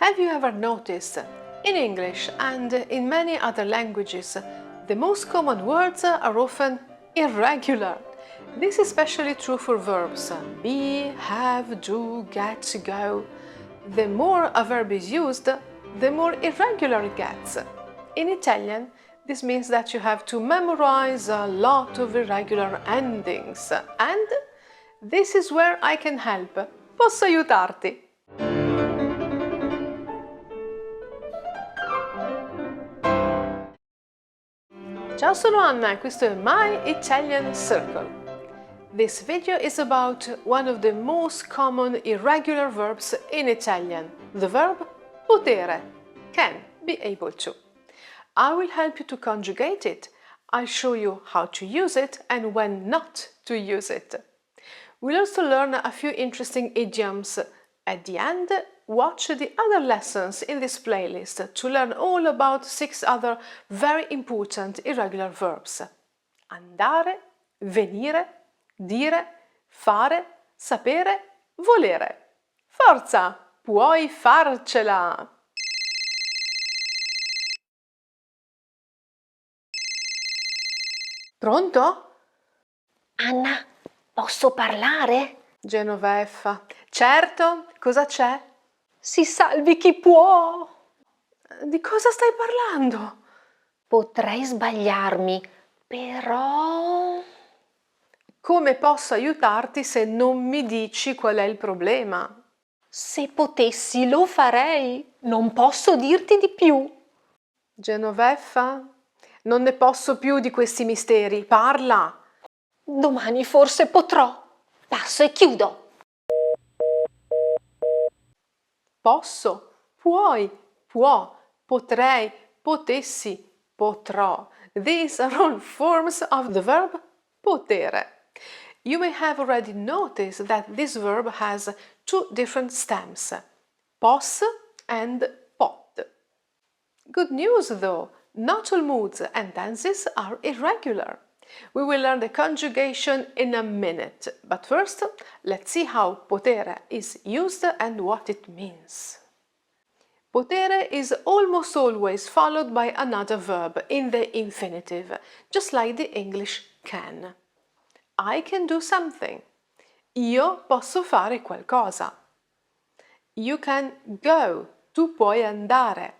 Have you ever noticed, in English and in many other languages, the most common words are often irregular? This is especially true for verbs be, have, do, get, go. The more a verb is used, the more irregular it gets. In Italian, this means that you have to memorize a lot of irregular endings, and this is where I can help. Posso aiutarti? Ciao, sono Anna e questo è My Italian Circle. This video is about one of the most common irregular verbs in Italian, the verb potere, can, be able to. I will help you to conjugate it. I'll show you how to use it and when not to use it. We'll also learn a few interesting idioms. At the end, watch the other lessons in this playlist to learn all about 6 other very important irregular verbs. Andare, venire, dire, fare, sapere, volere. Forza, puoi farcela! Pronto? Anna, posso parlare? Genoveffa. Certo, cosa c'è? Si salvi chi può! Di cosa stai parlando? Potrei sbagliarmi, però... Come posso aiutarti se non mi dici qual è il problema? Se potessi lo farei, non posso dirti di più. Genoveffa, non ne posso più di questi misteri, parla! Domani forse potrò. Passo e chiudo. Posso, puoi, può, potrei, potessi, potrò. These are all forms of the verb potere. You may have already noticed that this verb has 2 different stems, pos and pot. Good news though, not all moods and tenses are irregular. We will learn the conjugation in a minute, but first let's see how potere is used and what it means. Potere is almost always followed by another verb in the infinitive, just like the English can. I can do something. Io posso fare qualcosa. You can go. Tu puoi andare.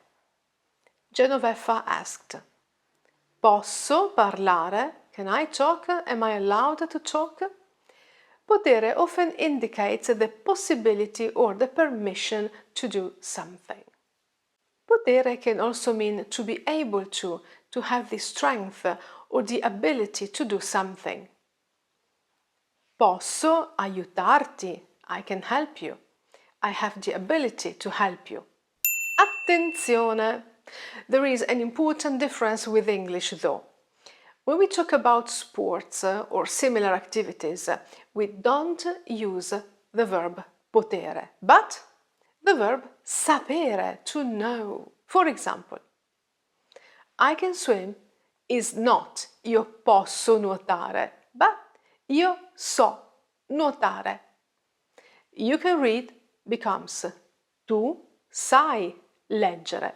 Genoveffa asked. Posso parlare? Can I talk? Am I allowed to talk? Potere often indicates the possibility or the permission to do something. Potere can also mean to be able to have the strength or the ability to do something. Posso aiutarti. I can help you. I have the ability to help you. Attenzione! There is an important difference with English though. When we talk about sports or similar activities, we don't use the verb potere, but the verb sapere, to know. For example, I can swim is not io posso nuotare, but io so nuotare. You can read becomes tu sai leggere.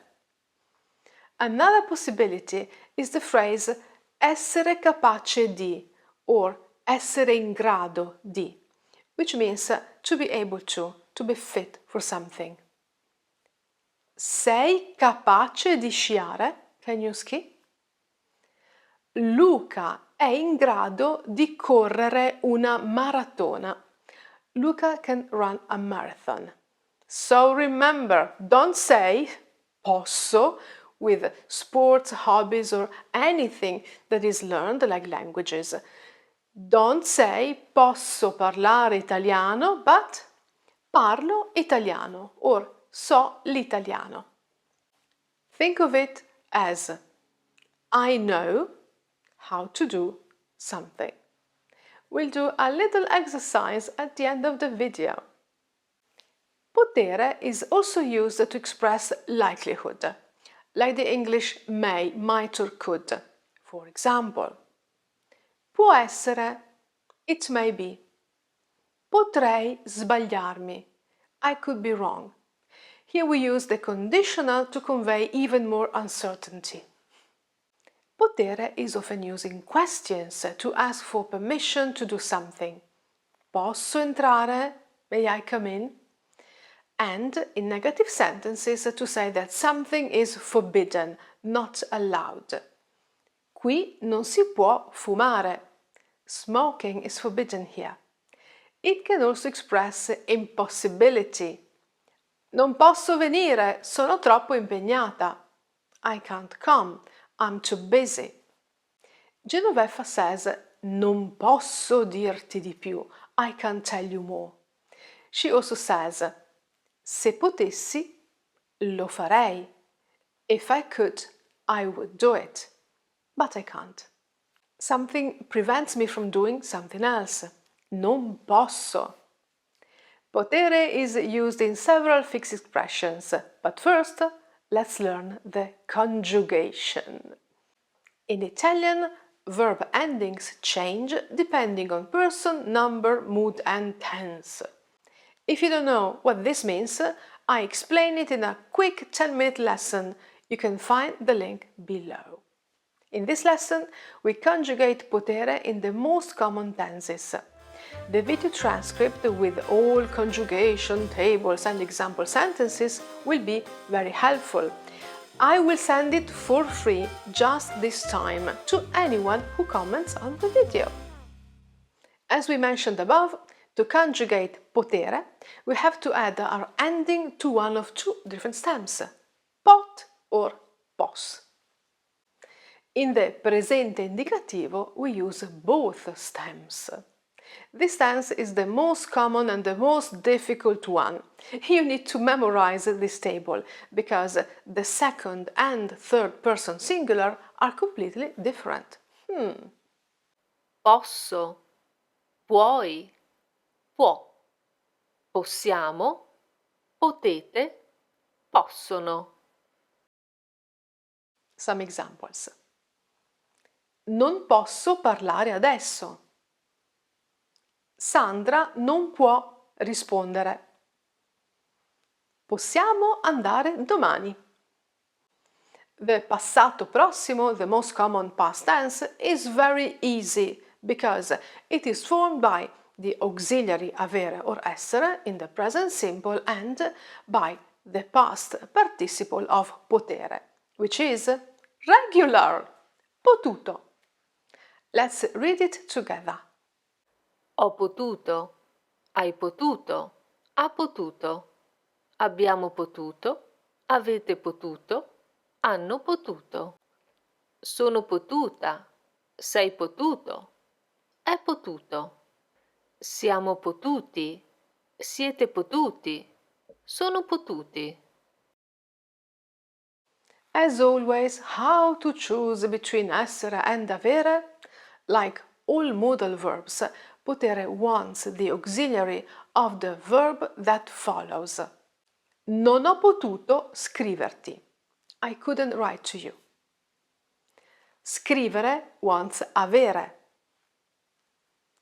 Another possibility is the phrase essere capace di or essere in grado di, which means to be able to be fit for something. Sei capace di sciare? Can you ski? Luca è in grado di correre una maratona. Luca can run a marathon. So remember, don't say posso with sports, hobbies, or anything that is learned like languages. Don't say posso parlare italiano, but parlo italiano or so l'italiano. Think of it as I know how to do something. We'll do a little exercise at the end of the video. Potere is also used to express likelihood, like the English may, might or could. For example, può essere, it may be. Potrei sbagliarmi, I could be wrong. Here we use the conditional to convey even more uncertainty. Potere is often used in questions to ask for permission to do something. Posso entrare? May I come in? And in negative sentences to say that something is forbidden, not allowed. Qui non si può fumare. Smoking is forbidden here. It can also express impossibility. Non posso venire, sono troppo impegnata. I can't come, I'm too busy. Genoveffa says, non posso dirti di più. I can't tell you more. She also says, se potessi, lo farei. If I could, I would do it. But I can't. Something prevents me from doing something else. Non posso. Potere is used in several fixed expressions, but first, let's learn the conjugation. In Italian, verb endings change depending on person, number, mood, and tense. If you don't know what this means, I explain it in a quick 10-minute lesson. You can find the link below. In this lesson, we conjugate potere in the most common tenses. The video transcript with all conjugation tables and example sentences will be very helpful. I will send it for free just this time to anyone who comments on the video. As we mentioned above, to conjugate potere, we have to add our ending to one of two different stems, pot or pos. In the presente indicativo, we use both stems. This tense is the most common and the most difficult one. You need to memorize this table because the second and third person singular are completely different. Posso, puoi, può. Possiamo, potete, possono. Some examples. Non posso parlare adesso. Sandra non può rispondere. Possiamo andare domani. The passato prossimo, the most common past tense, is very easy because it is formed by the auxiliary avere or essere in the present simple and by the past participle of potere, which is regular, potuto. Let's read it together. Ho potuto, hai potuto, ha potuto, abbiamo potuto, avete potuto, hanno potuto. Sono potuta, sei potuto, è potuto. Siamo potuti, siete potuti, sono potuti. As always, how to choose between essere and avere? Like all modal verbs, potere wants the auxiliary of the verb that follows. Non ho potuto scriverti. I couldn't write to you. Scrivere wants avere.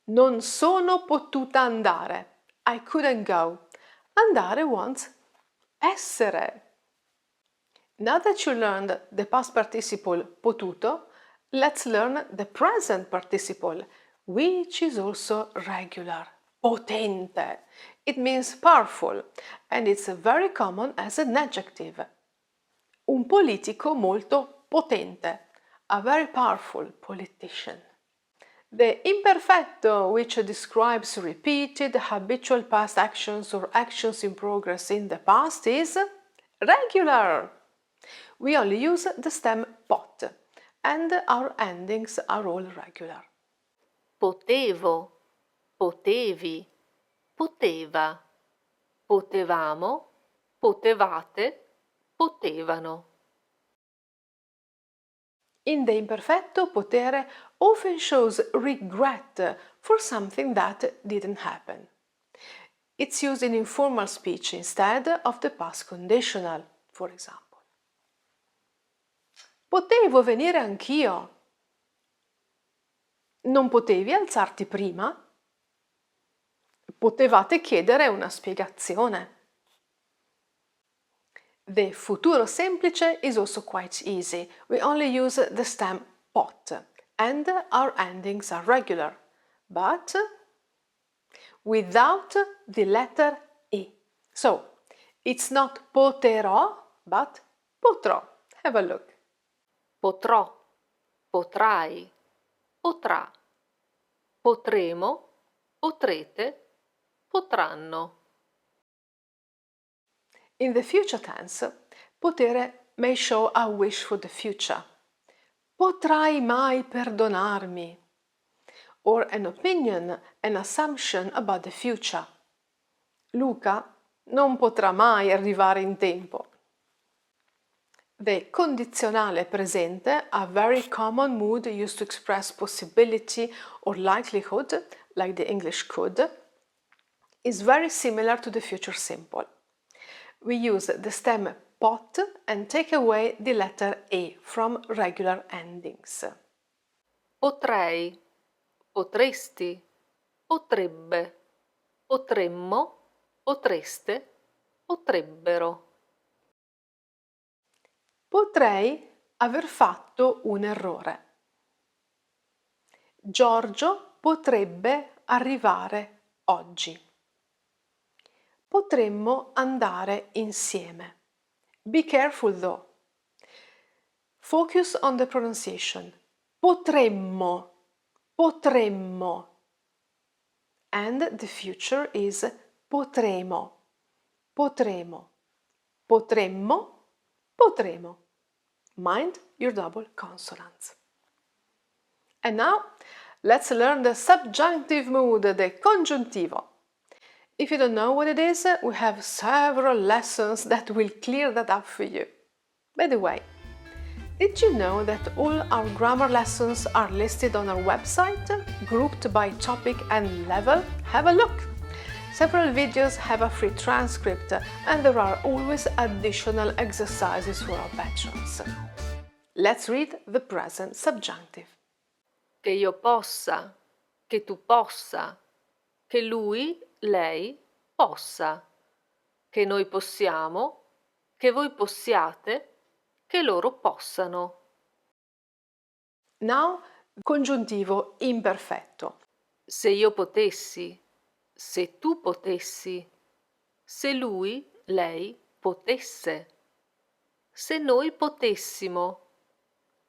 Non sono potuta andare. I couldn't go. Andare wants essere. Now that you learned the past participle potuto, let's learn the present participle, which is also regular, potente. It means powerful, and it's very common as an adjective. Un politico molto potente, a very powerful politician. The imperfetto, which describes repeated habitual past actions or actions in progress in the past, is regular. We only use the stem pot, and our endings are all regular. Potevo, potevi, poteva, potevamo, potevate, potevano. In the imperfetto, potere often shows regret for something that didn't happen. It's used in informal speech instead of the past conditional, for example. Potevo venire anch'io. Non potevi alzarti prima? Potevate chiedere una spiegazione. The futuro semplice is also quite easy. We only use the stem pot and our endings are regular, but without the letter E. So, it's not poterò, but potrò. Have a look. Potrò, potrai, potrà, potremo, potrete, potranno. In the future tense, potere may show a wish for the future. Potrai mai perdonarmi? Or an opinion, an assumption about the future. Luca non potrà mai arrivare in tempo. The condizionale presente, a very common mood used to express possibility or likelihood, like the English could, is very similar to the future simple. We use the stem pot and take away the letter E from regular endings. Potrei, potresti, potrebbe, potremmo, potreste, potrebbero. Potrei aver fatto un errore. Giorgio potrebbe arrivare oggi. Potremmo andare insieme. Be careful though. Focus on the pronunciation. Potremmo, potremmo. And the future is potremo, potremo, potremmo, potremo. Mind your double consonants. And now, let's learn the subjunctive mood, the congiuntivo. If you don't know what it is, we have several lessons that will clear that up for you. By the way, did you know that all our grammar lessons are listed on our website, grouped by topic and level? Have a look! Several videos have a free transcript and there are always additional exercises for our patrons. Let's read the present subjunctive. Che io possa, che tu possa, che lui, lei possa, che noi possiamo, che voi possiate, che loro possano. Now, congiuntivo imperfetto. Se io potessi, se tu potessi, se lui, lei potesse, se noi potessimo,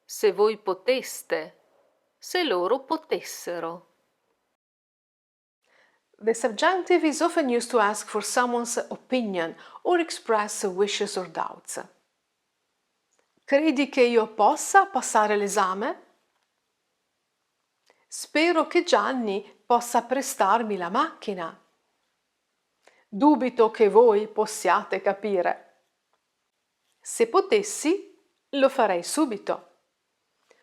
se voi poteste, se loro potessero. The subjunctive is often used to ask for someone's opinion or express wishes or doubts. Credi che io possa passare l'esame? Spero che Gianni possa prestarmi la macchina. Dubito che voi possiate capire. Se potessi, lo farei subito.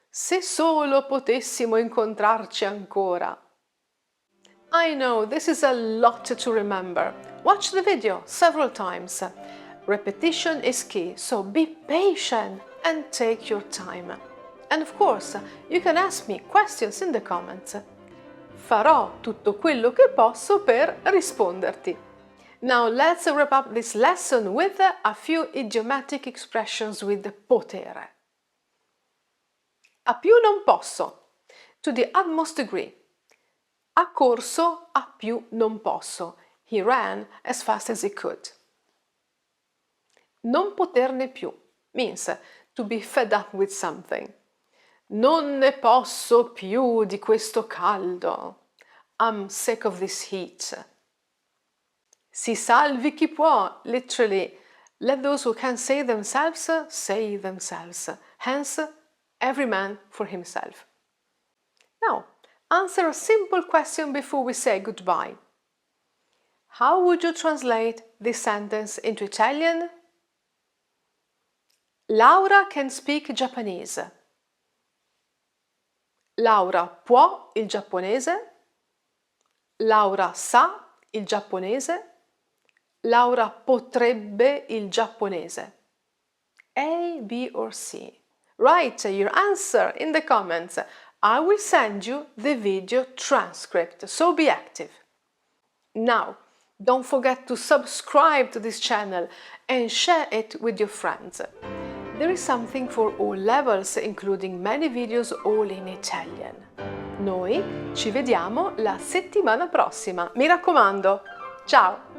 Se solo potessimo incontrarci ancora. I know this is a lot to remember. Watch the video several times. Repetition is key, so be patient and take your time. And of course, you can ask me questions in the comments. Farò tutto quello che posso per risponderti. Now let's wrap up this lesson with a few idiomatic expressions with potere. A più non posso. To the utmost degree. Ha corso, a più non posso. He ran as fast as he could. Non poterne più means to be fed up with something. Non ne posso più di questo caldo. I'm sick of this heat. Si salvi chi può, literally, let those who can save themselves save themselves. Hence, every man for himself. Now, answer a simple question before we say goodbye. How would you translate this sentence into Italian? Laura can speak Japanese. Laura può il giapponese. Laura sa il giapponese. Laura potrebbe il giapponese. A, B or C? Write your answer in the comments. I will send you the video transcript, so be active. Now, Don't forget to subscribe to this channel and share it with your friends. There is something for all levels, including many videos all in Italian. Noi ci vediamo la settimana prossima. Mi raccomando, ciao!